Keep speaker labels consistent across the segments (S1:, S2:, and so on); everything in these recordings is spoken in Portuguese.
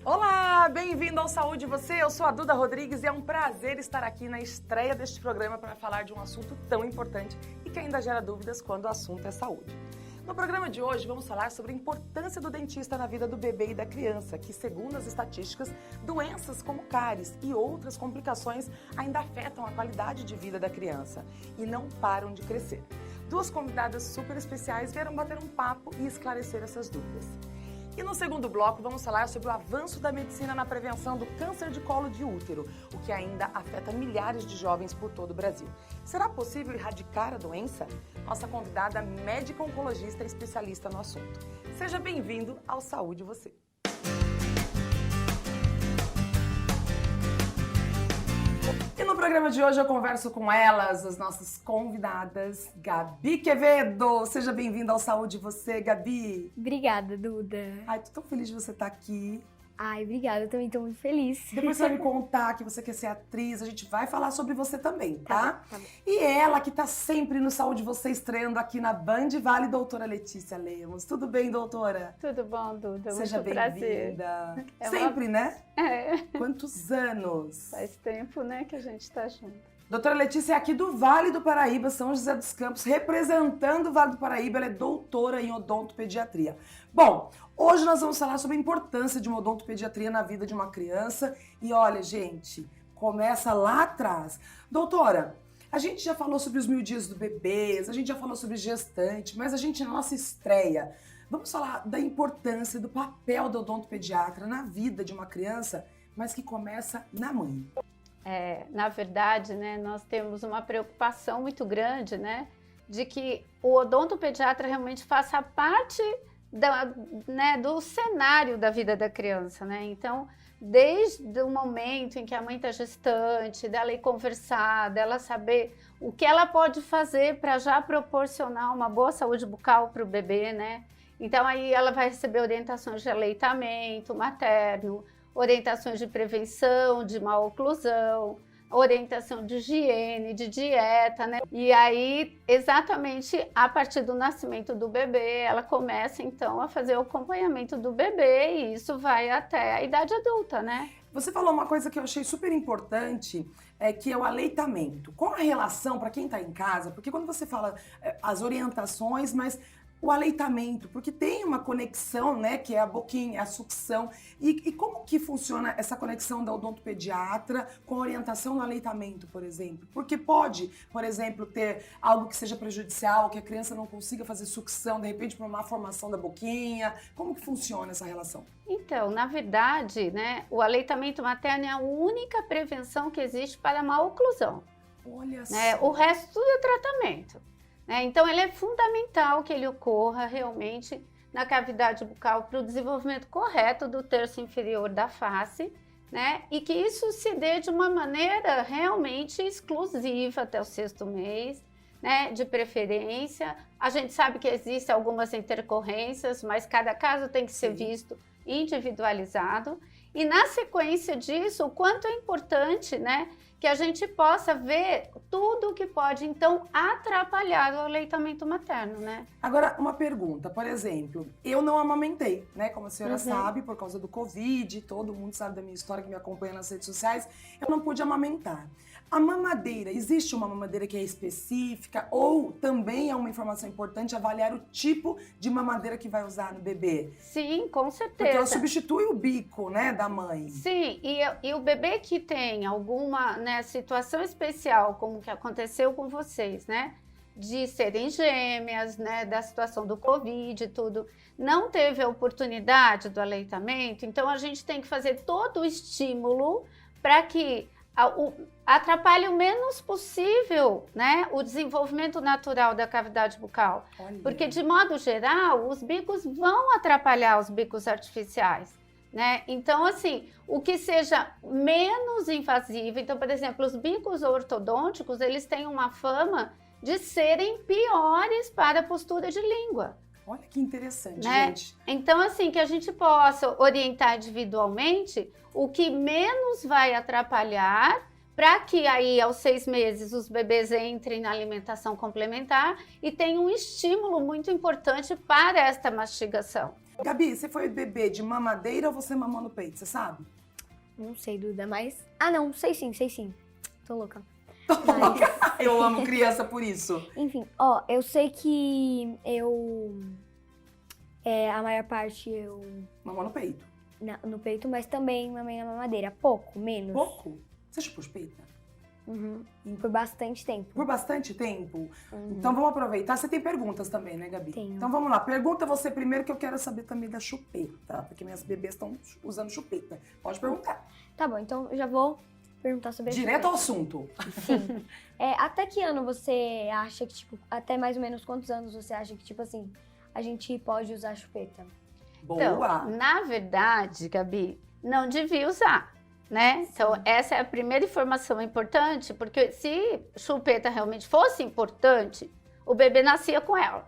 S1: Olá, bem-vindo ao Saúde Você, eu sou a Duda Rodrigues e é um prazer estar aqui na estreia deste programa para falar de um assunto tão importante e que ainda gera dúvidas quando o assunto é saúde. No programa de hoje vamos falar sobre a importância do dentista na vida do bebê e da criança, que segundo as estatísticas, doenças como cáries e outras complicações ainda afetam a qualidade de vida da criança e não param de crescer. Duas convidadas super especiais vieram bater um papo e esclarecer essas dúvidas. E no segundo bloco vamos falar sobre o avanço da medicina na prevenção do câncer de colo de útero, o que ainda afeta milhares de jovens por todo o Brasil. Será possível erradicar a doença? Nossa convidada médica oncologista e especialista no assunto. Seja bem-vindo ao Saúde Você. E no programa de hoje eu converso com elas, as nossas convidadas, Gabi Quevedo. Seja bem-vinda ao Saúde Você, Gabi.
S2: Obrigada, Duda.
S1: Ai, tô tão feliz de você estar aqui.
S2: Ai, obrigada, eu também tô muito feliz.
S1: Depois você vai me contar que você quer ser atriz, a gente vai falar sobre você também, tá?
S2: Tá bom.
S1: E ela que tá sempre no Saúde Você estreando aqui na Band Vale, doutora Letícia Lemos. Tudo bem, doutora?
S3: Tudo bom, Duda?
S1: Seja
S3: Muito prazer.
S1: bem-vinda.
S3: É
S1: Sempre, né?
S3: É,
S1: Quantos anos?
S3: faz tempo, né, que a gente tá junto.
S1: Doutora Letícia é aqui do Vale do Paraíba, São José dos Campos, representando o Vale do Paraíba, ela é doutora em odontopediatria. Bom, hoje nós vamos falar sobre a importância de uma odontopediatria na vida de uma criança. E olha, gente, começa lá atrás. Doutora, a gente já falou sobre os 1000 dias do bebê, a gente já falou sobre gestante, mas a gente, na nossa estreia, vamos falar da importância do papel do odontopediatra na vida de uma criança, mas que começa na mãe.
S3: Na verdade, né, nós temos uma preocupação muito grande, né, de que o odontopediatra realmente faça parte do cenário da vida da criança, né? Então, desde o momento em que a mãe está gestante, dela ir conversar, dela saber o que ela pode fazer para já proporcionar uma boa saúde bucal para o bebê, né? Então, aí ela vai receber orientações de aleitamento materno, orientações de prevenção, de maloclusão, orientação de higiene, de dieta, né? E aí, exatamente a partir do nascimento do bebê, ela começa então a fazer o acompanhamento do bebê e isso vai até a idade adulta, né?
S1: Você falou uma coisa que eu achei super importante, que é o aleitamento. Qual a relação para quem está em casa? Porque quando você fala as orientações, mas o aleitamento, porque tem uma conexão, né, que é a boquinha, a sucção. E como que funciona essa conexão da odontopediatra com a orientação no aleitamento, por exemplo? Porque pode, por exemplo, ter algo que seja prejudicial, que a criança não consiga fazer sucção, de repente, por uma formação da boquinha. Como que funciona essa relação?
S3: Então, na verdade, né, o aleitamento materno é a única prevenção que existe para a maloclusão.
S1: Olha só.
S3: Né? O resto tudo é tratamento. Então, ele é fundamental que ele ocorra realmente na cavidade bucal para o desenvolvimento correto do terço inferior da face, né? E que isso se dê de uma maneira realmente exclusiva até o 6º mês, né? De preferência. A gente sabe que existem algumas intercorrências, mas cada caso tem que ser visto individualizado. E na sequência disso, o quanto é importante, né? Que a gente possa ver tudo o que pode, então, atrapalhar o aleitamento materno, né?
S1: Agora, uma pergunta, por exemplo, eu não amamentei, né? Como a senhora sabe, por causa do Covid, todo mundo sabe da minha história que me acompanha nas redes sociais, eu não pude amamentar. A mamadeira, existe uma mamadeira que é específica ou também é uma informação importante avaliar o tipo de mamadeira que vai usar no bebê?
S3: Sim, com certeza.
S1: Porque ela substitui o bico, né, da mãe.
S3: Sim, e o bebê que tem alguma, né, situação especial, como que aconteceu com vocês, né, de serem gêmeas, né, da situação do Covid e tudo, não teve a oportunidade do aleitamento, então a gente tem que fazer todo o estímulo para que atrapalhe o menos possível, né, o desenvolvimento natural da cavidade bucal.
S1: Olha.
S3: Porque, de modo geral, os bicos vão atrapalhar os bicos artificiais, né? Então, assim, o que seja menos invasivo. Então, por exemplo, os bicos ortodônticos, eles têm uma fama de serem piores para a postura de língua.
S1: Olha que interessante,
S3: né?
S1: gente.
S3: Então, assim, que a gente possa orientar individualmente o que menos vai atrapalhar, para que aí aos 6 meses os bebês entrem na alimentação complementar e tenham um estímulo muito importante para esta mastigação.
S1: Gabi, você foi bebê de mamadeira ou você mamou no peito, você sabe?
S2: Não sei, Duda, mas... Ah, não, sei sim. Tô louca.
S1: Eu amo criança por isso.
S2: Enfim, eu sei que a maior parte eu...
S1: Mamou no peito.
S2: No peito, mas também mamei na mamadeira. Pouco, menos.
S1: Pouco? Você chupou chupeta?
S2: Uhum. Por bastante tempo.
S1: Por bastante tempo?
S2: Uhum.
S1: Então vamos aproveitar. Você tem perguntas também, né, Gabi?
S2: Tenho.
S1: Então vamos lá. Pergunta você primeiro que eu quero saber também da chupeta. Porque minhas bebês estão usando chupeta. Pode perguntar.
S2: Tá bom, então eu já vou perguntar sobre a
S1: Direto ao
S2: chupeta.
S1: assunto.
S2: Sim. Até que ano você acha que, tipo, até mais ou menos quantos anos você acha que, tipo assim, a gente pode usar chupeta?
S1: Boa.
S3: Então, na verdade, Gabi, não devia usar, né? Então, essa é a primeira informação importante, porque se chupeta realmente fosse importante, o bebê nascia com ela,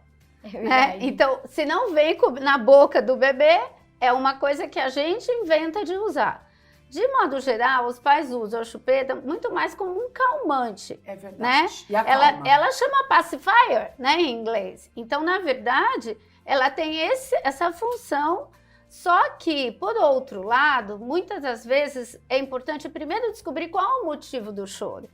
S3: né? Então, se não vem na boca do bebê, é uma coisa que a gente inventa de usar. De modo geral, os pais usam a chupeta muito mais como um calmante.
S1: É verdade.
S3: Né?
S1: E a calma?
S3: Ela chama pacifier, né, em inglês. Então, na verdade, ela tem essa função, só que, por outro lado, muitas das vezes é importante primeiro descobrir qual é o motivo do choro.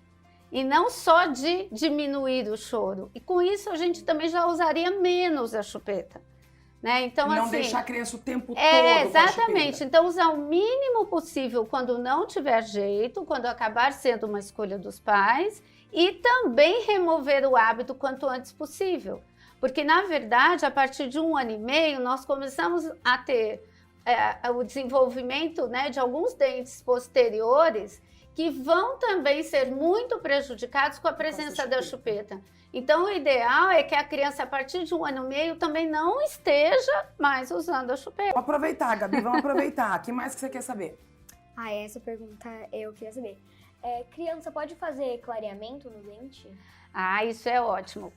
S3: E não só de diminuir o choro. E com isso, a gente também já usaria menos a chupeta. Né? Então,
S1: não
S3: assim,
S1: deixar a criança o tempo todo
S3: exatamente. Então, usar o mínimo possível quando não tiver jeito, quando acabar sendo uma escolha dos pais, e também remover o hábito quanto antes possível. Porque, na verdade, a partir de 1 ano e meio, nós começamos a ter o desenvolvimento, né, de alguns dentes posteriores que vão também ser muito prejudicados com a presença da chupeta. Então, o ideal é que a criança, a partir de 1 ano e meio, também não esteja mais usando a chupeta.
S1: Vamos aproveitar, Gabi, vamos aproveitar. O que mais que você quer saber?
S2: Essa pergunta eu queria saber. Criança pode fazer clareamento no dente?
S3: Isso é ótimo.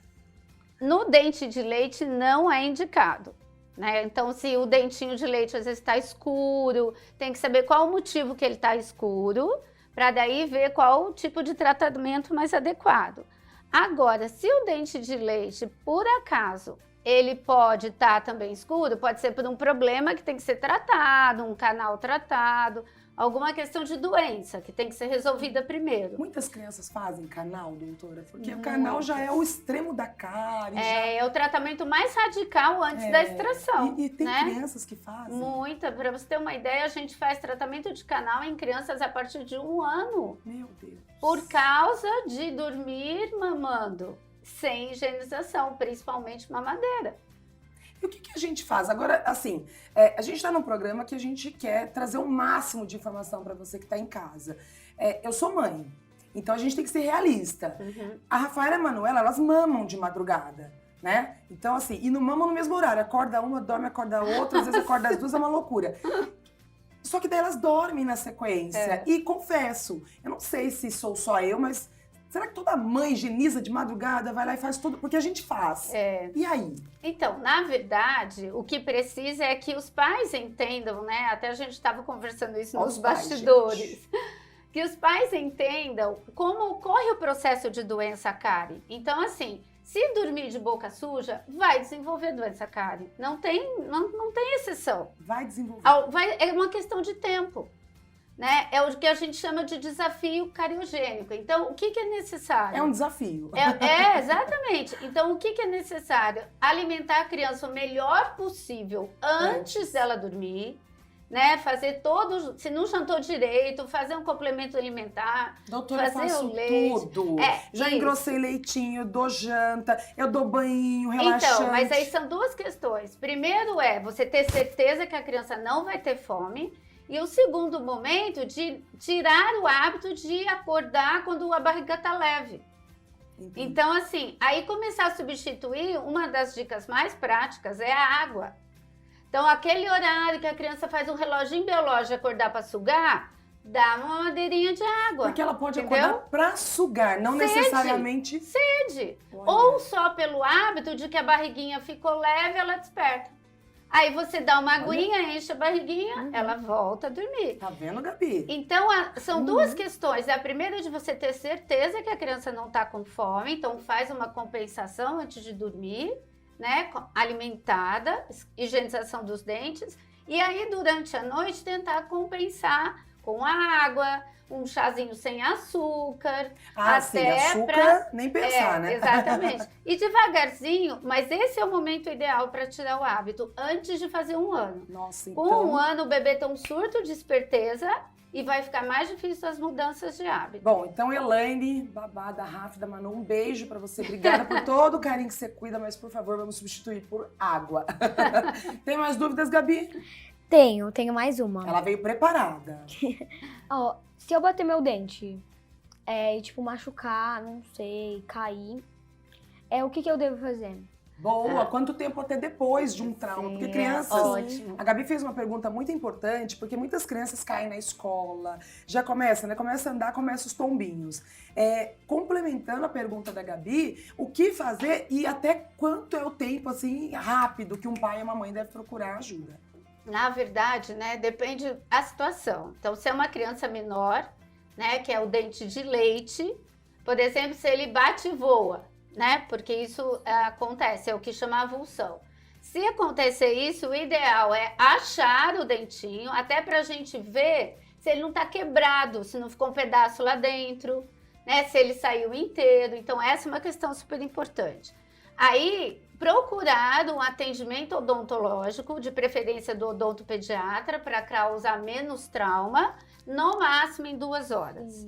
S3: No dente de leite não é indicado, né? Então, se o dentinho de leite às vezes está escuro, tem que saber qual o motivo que ele está escuro, para daí ver qual o tipo de tratamento mais adequado. Agora, se o dente de leite, por acaso, ele pode estar também escuro, pode ser por um problema que tem que ser tratado, um canal tratado, alguma questão de doença que tem que ser resolvida primeiro.
S1: Muitas crianças fazem canal, doutora, porque o canal já é o extremo da cárie.
S3: É o tratamento mais radical antes da extração.
S1: E tem
S3: né?
S1: crianças que fazem.
S3: Muita. Para você ter uma ideia, a gente faz tratamento de canal em crianças a partir de 1 ano.
S1: Meu Deus.
S3: Por causa de dormir mamando, sem higienização, principalmente mamadeira.
S1: E o que a gente faz? Agora, assim, a gente está num programa que a gente quer trazer o máximo de informação para você que está em casa. Eu sou mãe, então a gente tem que ser realista.
S3: Uhum.
S1: A Rafaela e a Manuela, elas mamam de madrugada, né? Então, assim, e não mamam no mesmo horário. Acorda uma, dorme, acorda a outra, às vezes acorda as duas, é uma loucura. Só que daí elas dormem na sequência. E confesso, eu não sei se sou só eu, mas será que toda mãe higieniza de madrugada, vai lá e faz tudo? Porque a gente faz. E aí?
S3: Então, na verdade, o que precisa é que os pais entendam, né? Até a gente estava conversando isso nos bastidores. Que os pais entendam como ocorre o processo de doença cárie. Então, assim, se dormir de boca suja, vai desenvolver doença cárie. Não tem exceção.
S1: Vai desenvolver.
S3: É uma questão de tempo. Né? É o que a gente chama de desafio cariogênico. Então, o que é necessário?
S1: É um desafio.
S3: Exatamente. Então, o que é necessário? Alimentar a criança o melhor possível antes dela dormir, né? Fazer se não jantou direito, fazer um complemento alimentar,
S1: doutora,
S3: fazer
S1: eu faço
S3: o leite.
S1: tudo. Já engrossei leitinho, dou janta, eu dou banho, relaxante.
S3: Então, mas aí são duas questões. Primeiro você ter certeza que a criança não vai ter fome. E o segundo momento de tirar o hábito de acordar quando a barriga tá leve.
S1: Entendi.
S3: Então, assim, aí começar a substituir, uma das dicas mais práticas é a água. Então, aquele horário que a criança faz um reloginho biológico acordar para sugar, dá uma madeirinha de água.
S1: Porque ela pode acordar para sugar, não necessariamente...
S3: Sede. Ou só pelo hábito de que a barriguinha ficou leve, ela desperta. Aí você dá uma aguinha, enche a barriguinha, ela volta a dormir.
S1: Tá vendo, Gabi?
S3: Então, são duas questões. A primeira é de você ter certeza que a criança não está com fome, então faz uma compensação antes de dormir, né, alimentada, higienização dos dentes, e aí durante a noite tentar compensar com água, um chazinho sem açúcar.
S1: Ah, sim, açúcar nem pensar, né?
S3: Exatamente. E devagarzinho, mas esse é o momento ideal para tirar o hábito, antes de fazer 1 ano.
S1: Nossa,
S3: Com
S1: então...
S3: 1 ano o bebê tem um surto de esperteza e vai ficar mais difícil as mudanças de hábito.
S1: Bom, então Elaine, babá da Rafa, da Manu, um beijo pra você. Obrigada por todo o carinho que você cuida, mas por favor, vamos substituir por água. Tem mais dúvidas, Gabi?
S2: Tenho mais uma.
S1: Ela veio preparada.
S2: Ó, se eu bater meu dente e, tipo, machucar, não sei, cair, o que eu devo fazer?
S1: Boa, quanto tempo até depois de um trauma? Porque crianças...
S3: Ótimo.
S1: A Gabi fez uma pergunta muito importante, porque muitas crianças caem na escola, já começa, né? Começa a andar, começa os tombinhos. Complementando a pergunta da Gabi, o que fazer e até quanto é o tempo, assim, rápido que um pai e uma mãe devem procurar ajuda?
S3: Na verdade, né, depende da situação. Então, se é uma criança menor, né, que é o dente de leite, por exemplo, se ele bate e voa, né, porque isso acontece, é o que chama avulsão. Se acontecer isso, o ideal é achar o dentinho, até para a gente ver se ele não está quebrado, se não ficou um pedaço lá dentro, né, se ele saiu inteiro. Então, essa é uma questão super importante. Aí, procurar um atendimento odontológico, de preferência do odontopediatra, para causar menos trauma, no máximo em 2 horas.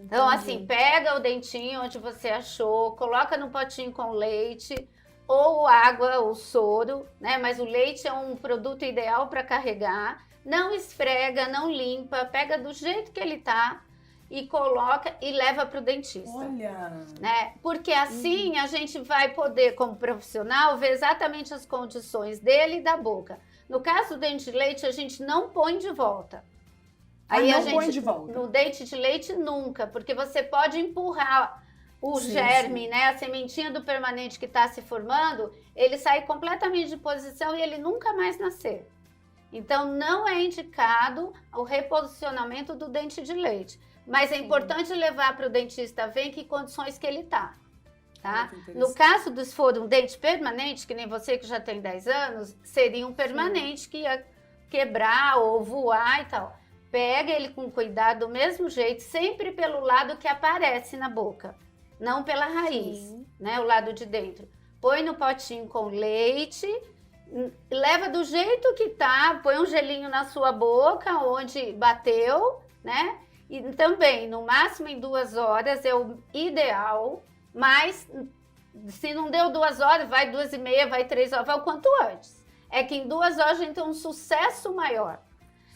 S3: Então, assim, pega o dentinho onde você achou, coloca no potinho com leite, ou água, ou soro, né? Mas o leite é um produto ideal para carregar. Não esfrega, não limpa, pega do jeito que ele tá, e coloca e leva para o dentista.
S1: Olha!
S3: Né? Porque assim a gente vai poder, como profissional, ver exatamente as condições dele e da boca. No caso do dente de leite, a gente não põe de volta. Aí
S1: não
S3: a gente,
S1: põe de volta?
S3: No dente de leite, nunca, porque você pode empurrar o germe, né? A sementinha do permanente que está se formando, ele sai completamente de posição e ele nunca mais nascer. Então, não é indicado o reposicionamento do dente de leite. Mas é importante levar para o dentista ver em que condições que ele está. Tá? No caso se for um dente permanente, que nem você que já tem 10 anos, seria um permanente que ia quebrar ou voar e tal. Pega ele com cuidado do mesmo jeito, sempre pelo lado que aparece na boca, não pela raiz, né? O lado de dentro. Põe no potinho com leite, leva do jeito que tá, põe um gelinho na sua boca, onde bateu, né? E também, no máximo em 2 horas é o ideal, mas se não deu 2 horas, vai 2h30, vai 3 horas, vai o quanto antes. É que em 2 horas a gente tem um sucesso maior.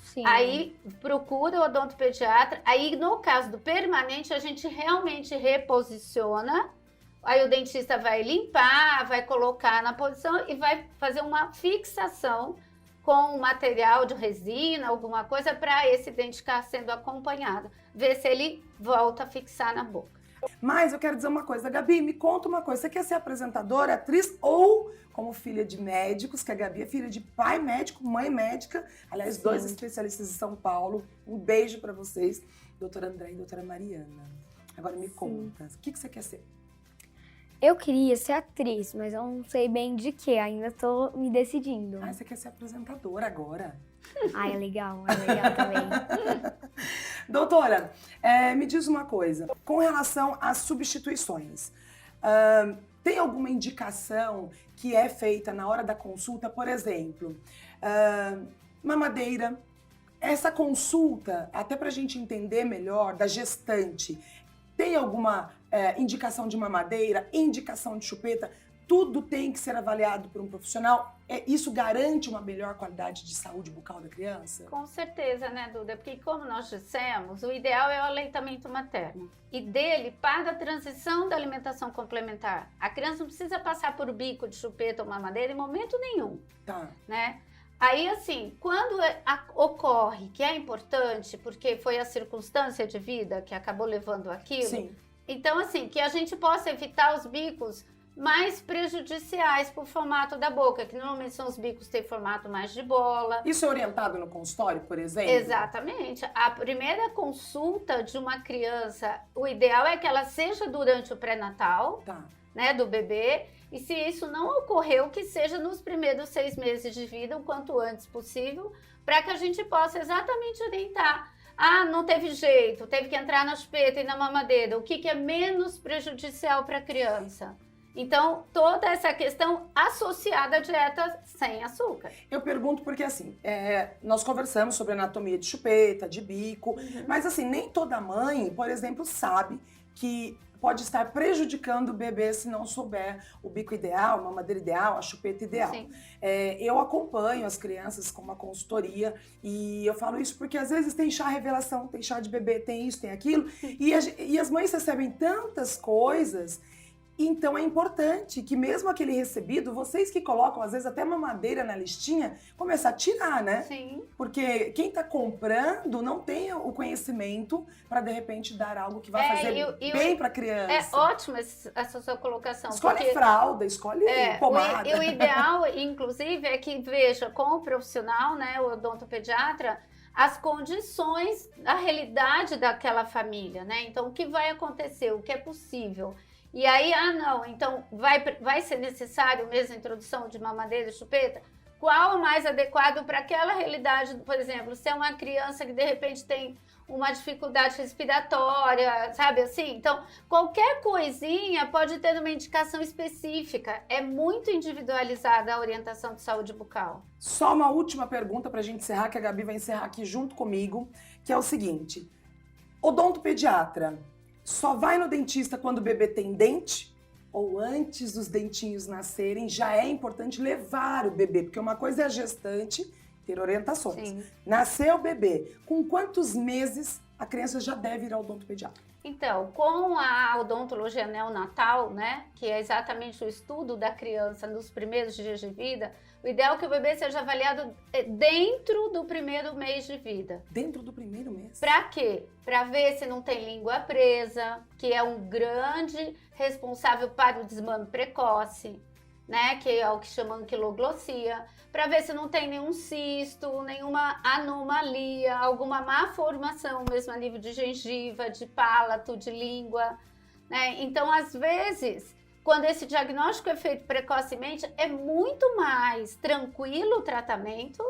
S3: Sim. Aí procura o odontopediatra, aí no caso do permanente a gente realmente reposiciona, aí o dentista vai limpar, vai colocar na posição e vai fazer uma fixação com um material de resina, alguma coisa, para esse dente ficar sendo acompanhado. Ver se ele volta a fixar na boca.
S1: Mas eu quero dizer uma coisa, Gabi, me conta uma coisa. Você quer ser apresentadora, atriz ou como filha de médicos, que a Gabi é filha de pai médico, mãe médica, aliás, 2 especialistas de São Paulo. Um beijo para vocês, doutora André e doutora Mariana. Agora me conta, o que você quer ser?
S2: Eu queria ser atriz, mas eu não sei bem de que, ainda tô me decidindo.
S1: Ah, você quer ser apresentadora agora?
S2: Ah, é legal também.
S1: Doutora, me diz uma coisa, com relação às substituições, tem alguma indicação que é feita na hora da consulta, por exemplo, mamadeira, essa consulta, até pra gente entender melhor, da gestante, tem alguma indicação de mamadeira, indicação de chupeta? Tudo tem que ser avaliado por um profissional? Isso garante uma melhor qualidade de saúde bucal da criança?
S3: Com certeza, né, Duda? Porque como nós dissemos, o ideal é o aleitamento materno. E dele, para a transição da alimentação complementar. A criança não precisa passar por bico de chupeta ou mamadeira em momento nenhum.
S1: Tá.
S3: Né? Aí, assim, quando ocorre, que é importante, porque foi a circunstância de vida que acabou levando aquilo.
S1: Sim.
S3: Então, assim, que a gente possa evitar os bicos mais prejudiciais para o formato da boca, que normalmente são os bicos que têm formato mais de bola.
S1: Isso é orientado no consultório, por exemplo?
S3: Exatamente. A primeira consulta de uma criança, o ideal é que ela seja durante o pré-natal,
S1: tá,
S3: né, do bebê. E se isso não ocorreu, que seja nos primeiros 6 meses de vida, o quanto antes possível, para que a gente possa exatamente orientar. Ah, não teve jeito, teve que entrar na chupeta e na mamadeira. O que é menos prejudicial para a criança? Então, toda essa questão associada à dieta sem açúcar.
S1: Eu pergunto porque, assim, nós conversamos sobre anatomia de chupeta, de bico, mas, assim, nem toda mãe, por exemplo, sabe que pode estar prejudicando o bebê se não souber o bico ideal, a mamadeira ideal, a chupeta ideal.
S3: Sim.
S1: Eu acompanho as crianças com uma consultoria e eu falo isso porque às vezes tem chá revelação, tem chá de bebê, tem isso, tem aquilo, e as mães recebem tantas coisas. Então é importante que mesmo aquele recebido, vocês que colocam às vezes até mamadeira na listinha, começar a tirar, né?
S3: Sim.
S1: Porque quem tá comprando não tem o conhecimento para de repente dar algo que vai fazer bem para criança.
S3: É ótima essa sua colocação.
S1: Escolhe fralda, escolhe pomada.
S3: O ideal, inclusive, é que veja com o profissional, né, o odontopediatra, as condições, a realidade daquela família, né? Então, o que vai acontecer, o que é possível. E aí, não, então vai ser necessário mesmo a introdução de mamadeira e chupeta? Qual o mais adequado para aquela realidade? Por exemplo, se é uma criança que de repente tem uma dificuldade respiratória, sabe assim? Então, qualquer coisinha pode ter uma indicação específica. É muito individualizada a orientação de saúde bucal.
S1: Só uma última pergunta para a gente encerrar, que a Gabi vai encerrar aqui junto comigo, que é o seguinte. Odontopediatra só vai no dentista quando o bebê tem dente? Ou antes dos dentinhos nascerem, já é importante levar o bebê? Porque uma coisa é a gestante ter orientações.
S3: Sim.
S1: Nasceu o bebê, com quantos meses a criança já deve ir ao odontopediatra?
S3: Então, com a odontologia neonatal, né, que é exatamente o estudo da criança nos primeiros dias de vida, o ideal é que o bebê seja avaliado dentro do primeiro mês de vida.
S1: Dentro do primeiro mês?
S3: Para quê? Para ver se não tem língua presa, que é um grande responsável para o desmame precoce, né, que é o que chamam anquiloglossia, para ver se não tem nenhum cisto, nenhuma anomalia, alguma má formação, mesmo a nível de gengiva, de palato, de língua, né? Então, às vezes, quando esse diagnóstico é feito precocemente, é muito mais tranquilo o tratamento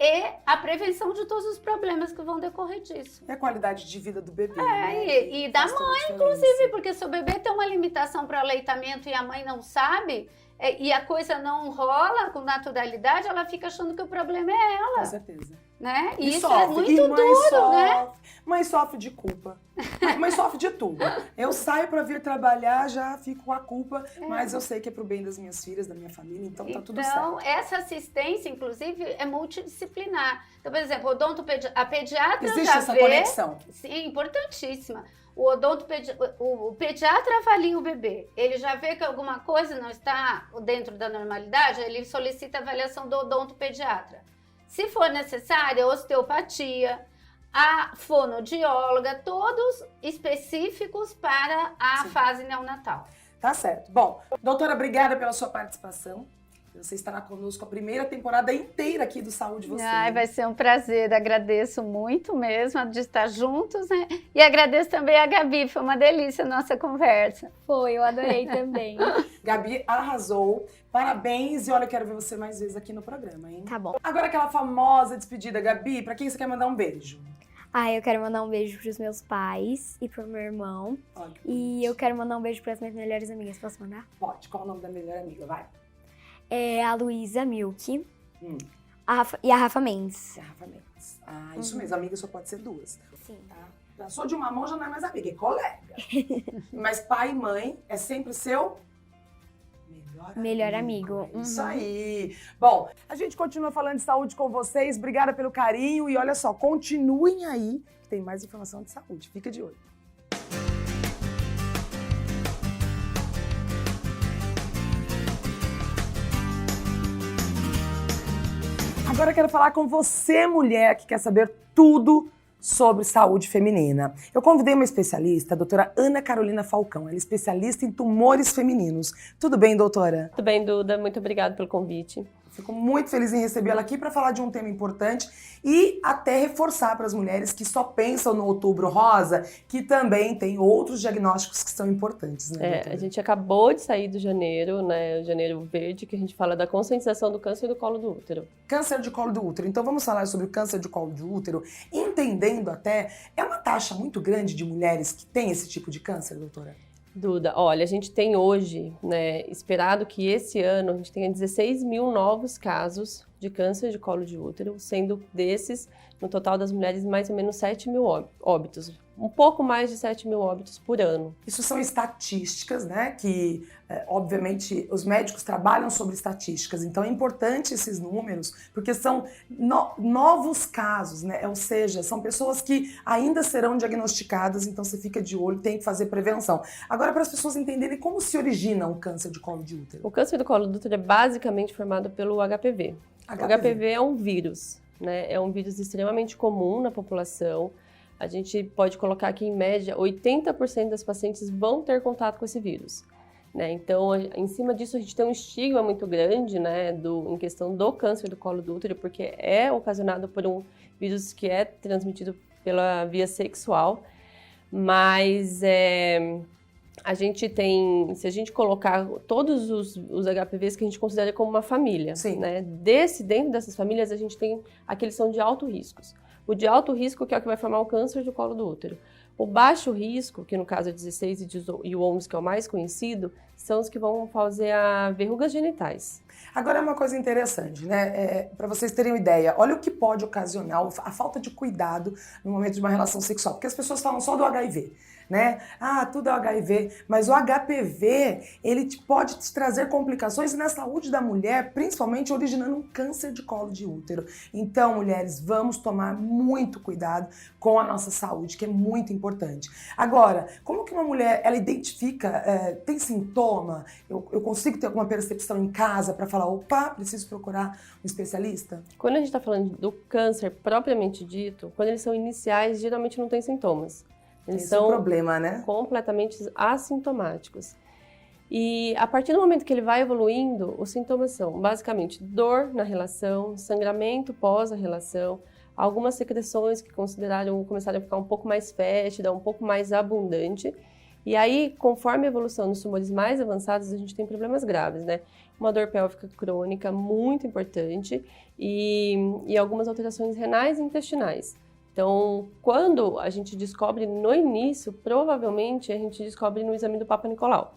S3: e a prevenção de todos os problemas que vão decorrer disso.
S1: É a qualidade de vida do bebê, né?
S3: E da mãe, inclusive, porque se o bebê tem uma limitação para o aleitamento e a mãe não sabe, e a coisa não rola com naturalidade, ela fica achando que o problema é ela.
S1: Com certeza.
S3: Né?
S1: E
S3: isso
S1: sofre.
S3: é muito duro, né?
S1: Mãe sofre de culpa. Mãe sofre de tudo. Eu saio pra vir trabalhar, já fico com a culpa, mas eu sei que é pro bem das minhas filhas, da minha família, então tá tudo certo.
S3: Então, essa assistência, inclusive, é multidisciplinar. Então, por exemplo, a pediatra
S1: existe
S3: já
S1: essa
S3: vê...
S1: conexão.
S3: Sim, importantíssima. O pediatra avalia o bebê. Ele já vê que alguma coisa não está dentro da normalidade, ele solicita a avaliação do odontopediatra. Se for necessária, osteopatia, a fonoaudióloga, todos específicos para a fase neonatal.
S1: Tá certo. Bom, doutora, obrigada pela sua participação. Você estará conosco a primeira temporada inteira aqui do Saúde Você.
S3: Ai, vai ser um prazer, agradeço muito mesmo de estar juntos, né? E agradeço também a Gabi, foi uma delícia a nossa conversa.
S2: Foi, eu adorei também.
S1: Gabi arrasou, parabéns e olha, eu quero ver você mais vezes aqui no programa, hein?
S2: Tá bom.
S1: Agora aquela famosa despedida, Gabi, pra quem você quer mandar um beijo?
S2: Eu quero mandar um beijo pros meus pais e pro meu irmão.
S1: Olha,
S2: E eu quero mandar um beijo pras minhas melhores amigas, posso mandar?
S1: pode, qual o nome da melhor amiga? Vai.
S2: É a Luísa Milk
S1: Hum.
S2: e a Rafa Mendes.
S1: É a Rafa Mendes. Isso mesmo, amiga só pode ser duas.
S2: Sim.
S1: Tá? Já sou de uma mão, já não é mais amiga, é colega. Mas pai e mãe é sempre seu
S2: Melhor amigo.
S1: É isso aí. Bom, a gente continua falando de saúde com vocês. Obrigada pelo carinho e olha só, continuem aí, que tem mais informação de saúde. Fica de olho. Agora eu quero falar com você, mulher, que quer saber tudo sobre saúde feminina. Eu convidei uma especialista, a doutora Ana Carolina Falcão. Ela é especialista em tumores femininos. Tudo bem, doutora?
S4: Tudo bem, Duda. Muito obrigada pelo convite.
S1: Fico muito feliz em recebê-la aqui para falar de um tema importante e até reforçar para as mulheres que só pensam no Outubro Rosa, que também tem outros diagnósticos que são importantes, né, doutora?
S4: A gente acabou de sair do janeiro, né, o janeiro verde, que a gente fala da conscientização do câncer do colo do útero.
S1: Câncer de colo do útero. Então vamos falar sobre o câncer de colo do útero, entendendo até, é uma taxa muito grande de mulheres que têm esse tipo de câncer, doutora?
S4: Duda, olha, a gente tem hoje, né, esperado que esse ano a gente tenha 16 mil novos casos de câncer de colo de útero, sendo desses, no total das mulheres, mais ou menos 7 mil óbitos. Um pouco mais de 7 mil óbitos por ano.
S1: Isso são estatísticas, né, que obviamente os médicos trabalham sobre estatísticas, então é importante esses números, porque são novos casos, né, ou seja, são pessoas que ainda serão diagnosticadas, então você fica de olho, tem que fazer prevenção. Agora, para as pessoas entenderem como se origina um câncer de colo de útero.
S4: O câncer do colo do útero é basicamente formado pelo HPV. O HPV é um vírus, né, é um vírus extremamente comum na população. A gente pode colocar que, em média, 80% das pacientes vão ter contato com esse vírus, né? Então, em cima disso, a gente tem um estigma muito grande, né, em questão do câncer do colo do útero, porque é ocasionado por um vírus que é transmitido pela via sexual, mas a gente tem, se a gente colocar todos os HPVs que a gente considera como uma família, né? Dentro dessas famílias, a gente tem aqueles que são de alto risco. O de alto risco, que é o que vai formar o câncer do colo do útero. O baixo risco, que no caso é 16 e o 11, que é o mais conhecido, são os que vão fazer verrugas genitais.
S1: Agora é uma coisa interessante, né? Para vocês terem uma ideia, olha o que pode ocasionar a falta de cuidado no momento de uma relação sexual. Porque as pessoas falam só do HIV, né? Ah, tudo é o HIV, mas o HPV, ele pode te trazer complicações na saúde da mulher, principalmente originando um câncer de colo de útero. Então, mulheres, vamos tomar muito cuidado com a nossa saúde, que é muito importante. Agora, como que uma mulher, ela identifica, tem sintoma? Eu consigo ter alguma percepção em casa para falar, opa, preciso procurar um especialista?
S4: Quando a gente está falando do câncer propriamente dito, quando eles são iniciais, geralmente não tem sintomas. Eles são
S1: problema, né?
S4: completamente assintomáticos. E a partir do momento que ele vai evoluindo, os sintomas são basicamente dor na relação, sangramento pós a relação, algumas secreções que começaram a ficar um pouco mais fétida, um pouco mais abundante. E aí, conforme a evolução dos tumores mais avançados, a gente tem problemas graves, né? Uma dor pélvica crônica muito importante e algumas alterações renais e intestinais. Então, quando a gente descobre no início, provavelmente a gente descobre no exame do Papa Nicolau,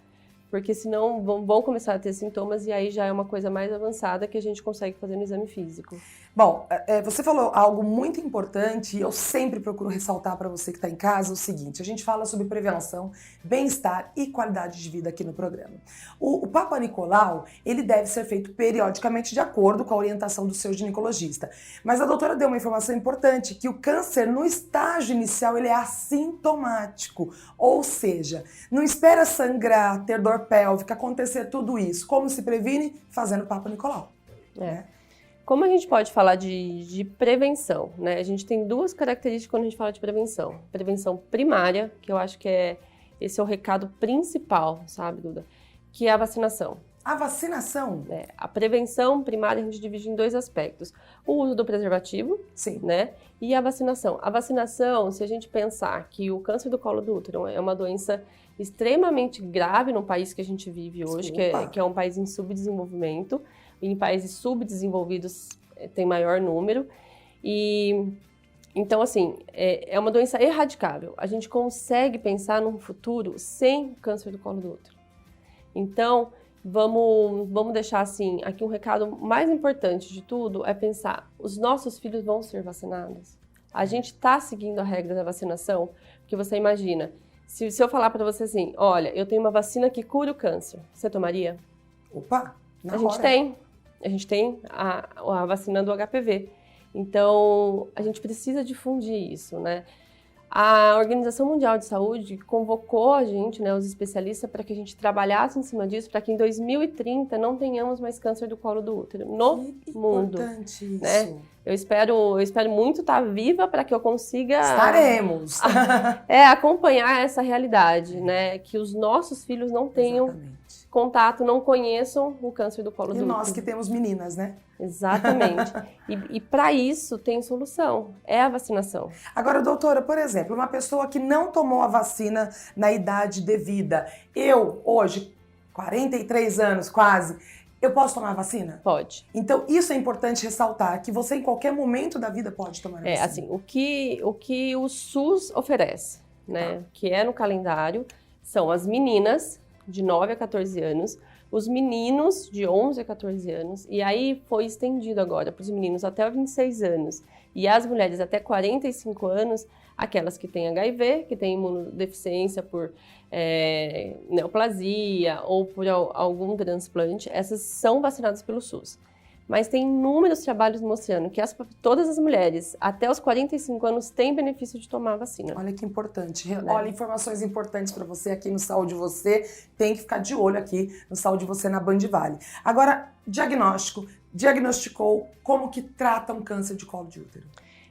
S4: porque senão vão começar a ter sintomas e aí já é uma coisa mais avançada que a gente consegue fazer no exame físico.
S1: Bom, você falou algo muito importante e eu sempre procuro ressaltar para você que está em casa o seguinte, a gente fala sobre prevenção, bem-estar e qualidade de vida aqui no programa. O Papa Nicolau, ele deve ser feito periodicamente de acordo com a orientação do seu ginecologista. Mas a doutora deu uma informação importante, que o câncer no estágio inicial ele é assintomático, ou seja, não espera sangrar, ter dor pélvica, acontecer tudo isso. Como se previne? Fazendo Papa Nicolau. Né?
S4: Como a gente pode falar de prevenção, né? A gente tem duas características quando a gente fala de prevenção. Prevenção primária, que eu acho que esse é o recado principal, sabe, Duda? Que é a vacinação.
S1: A vacinação?
S4: A prevenção primária a gente divide em dois aspectos. O uso do preservativo,
S1: sim,
S4: né? E a vacinação. A vacinação, se a gente pensar que o câncer do colo do útero é uma doença extremamente grave no país que a gente vive hoje, que é um país em subdesenvolvimento. Em países subdesenvolvidos tem maior número. E então, assim, é uma doença erradicável. A gente consegue pensar num futuro sem câncer do colo do útero. Então, vamos deixar assim, aqui um recado mais importante de tudo é pensar, os nossos filhos vão ser vacinados? A gente está seguindo a regra da vacinação? Porque você imagina, se eu falar para você assim, olha, eu tenho uma vacina que cura o câncer, você tomaria?
S1: Opa,
S4: A gente tem a vacina do HPV. Então, a gente precisa difundir isso, né? A Organização Mundial de Saúde convocou a gente, né, os especialistas, para que a gente trabalhasse em cima disso, para que em 2030 não tenhamos mais câncer do colo do útero no mundo.
S1: Importante isso.
S4: Né? Eu espero muito estar viva para que eu consiga...
S1: Estaremos!
S4: Acompanhar essa realidade, né? Que os nossos filhos não tenham
S1: Exatamente.
S4: contato, não conheçam o câncer do colo do útero.
S1: E nós que temos meninas, né?
S4: Exatamente. E para isso tem solução, é a vacinação.
S1: Agora, doutora, por exemplo, uma pessoa que não tomou a vacina na idade devida, eu, hoje, 43 anos quase, eu posso tomar a vacina?
S4: Pode.
S1: Então, isso é importante ressaltar, que você em qualquer momento da vida pode tomar a vacina.
S4: Assim, o que o SUS oferece, né, que é no calendário, são as meninas de 9 a 14 anos, os meninos de 11 a 14 anos, e aí foi estendido agora para os meninos até 26 anos, e as mulheres até 45 anos, aquelas que têm HIV, que têm imunodeficiência por neoplasia ou por algum transplante, essas são vacinadas pelo SUS. Mas tem inúmeros trabalhos mostrando que todas as mulheres até os 45 anos têm benefício de tomar a vacina.
S1: Olha que importante. Olha, informações importantes para você aqui no Saúde Você. Tem que ficar de olho aqui no Saúde Você na Band Vale. Agora, diagnóstico. Diagnosticou, como que trata um câncer de colo de útero?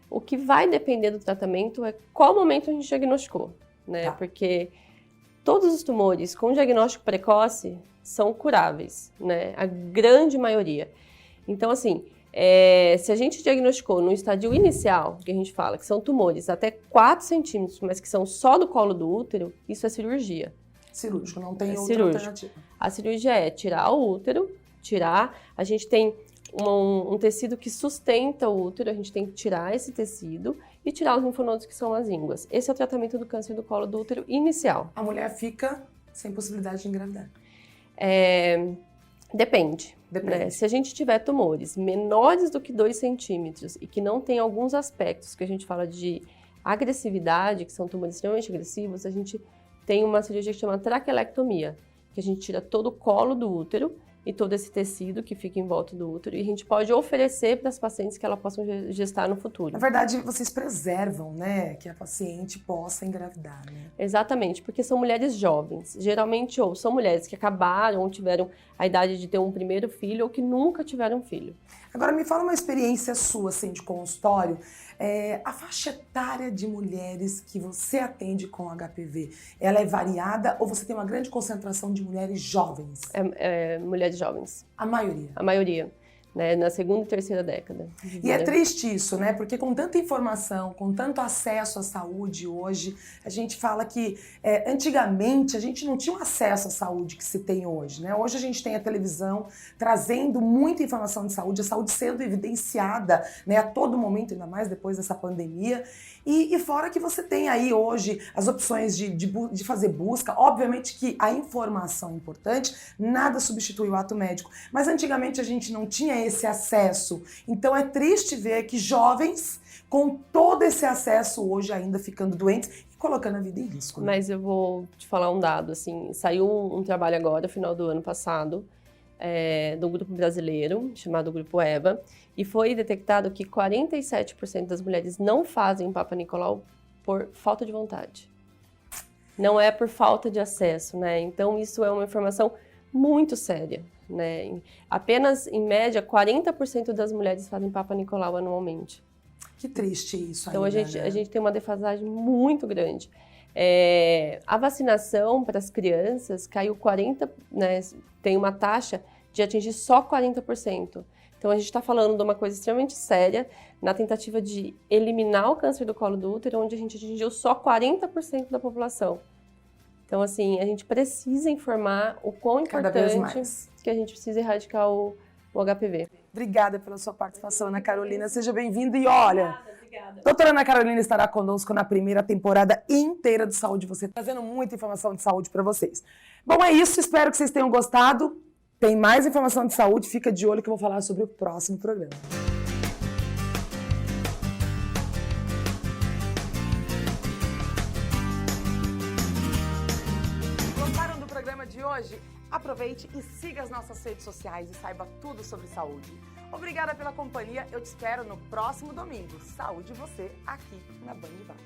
S4: O que vai depender do tratamento é qual momento a gente diagnosticou, né?
S1: Tá.
S4: Porque todos os tumores com diagnóstico precoce são curáveis, né? A grande maioria. Então, assim, se a gente diagnosticou no estádio inicial, que a gente fala que são tumores até 4 centímetros, mas que são só do colo do útero, isso é cirurgia.
S1: Cirúrgico, não tem outra
S4: cirúrgico.
S1: alternativa.
S4: A cirurgia é tirar o útero, a gente tem um tecido que sustenta o útero, a gente tem que tirar esse tecido e tirar os linfonodos que são as ínguas. Esse é o tratamento do câncer do colo do útero inicial.
S1: A mulher fica sem possibilidade de engravidar.
S4: Depende. Né? Se a gente tiver tumores menores do que 2 centímetros e que não tem alguns aspectos que a gente fala de agressividade, que são tumores extremamente agressivos, a gente tem uma cirurgia que chama traquelectomia, que a gente tira todo o colo do útero e todo esse tecido que fica em volta do útero, e a gente pode oferecer para as pacientes que elas possam gestar no futuro.
S1: Na verdade, vocês preservam, né, que a paciente possa engravidar, né?
S4: Exatamente, porque são mulheres jovens, geralmente ou são mulheres que acabaram ou tiveram a idade de ter um primeiro filho ou que nunca tiveram filho.
S1: Agora, me fala uma experiência sua, assim, de consultório, a faixa etária de mulheres que você atende com HPV, ela é variada ou você tem uma grande concentração de mulheres jovens?
S4: Mulheres jovens.
S1: A maioria?
S4: A maioria, né, na segunda e terceira década.
S1: E é triste isso, né? Porque com tanta informação, com tanto acesso à saúde hoje, a gente fala que antigamente a gente não tinha um acesso à saúde que se tem hoje, né? Hoje a gente tem a televisão trazendo muita informação de saúde, a saúde sendo evidenciada, né, a todo momento, ainda mais depois dessa pandemia. E fora que você tem aí hoje as opções de fazer busca, obviamente que a informação é importante, nada substitui o ato médico, mas antigamente a gente não tinha esse acesso, então é triste ver que jovens com todo esse acesso hoje ainda ficando doentes e colocando a vida em risco. Né?
S4: Mas eu vou te falar um dado, assim, saiu um trabalho agora, final do ano passado, do grupo brasileiro, chamado Grupo EVA, e foi detectado que 47% das mulheres não fazem Papa Nicolau por falta de vontade. Não é por falta de acesso, né? Então isso é uma informação muito séria, né? Apenas, em média, 40% das mulheres fazem Papa Nicolau anualmente.
S1: Que triste isso
S4: então
S1: ainda,
S4: a gente tem uma defasagem muito grande. A vacinação para as crianças caiu 40%, né? Tem uma taxa de atingir só 40%. Então a gente está falando de uma coisa extremamente séria na tentativa de eliminar o câncer do colo do útero, onde a gente atingiu só 40% da população. Então, assim, a gente precisa informar o quão importante que a gente precisa erradicar o HPV.
S1: Obrigada pela sua participação, Ana Carolina. Seja bem-vinda e olha,
S4: obrigada.
S1: Doutora Ana Carolina estará conosco na primeira temporada inteira do Saúde Você, trazendo muita informação de saúde para vocês. Bom, é isso. Espero que vocês tenham gostado. Tem mais informação de saúde. Fica de olho que eu vou falar sobre o próximo programa. Gostaram do programa de hoje? Aproveite e siga as nossas redes sociais e saiba tudo sobre saúde. Obrigada pela companhia. Eu te espero no próximo domingo. Saúde Você, aqui na Band Vale.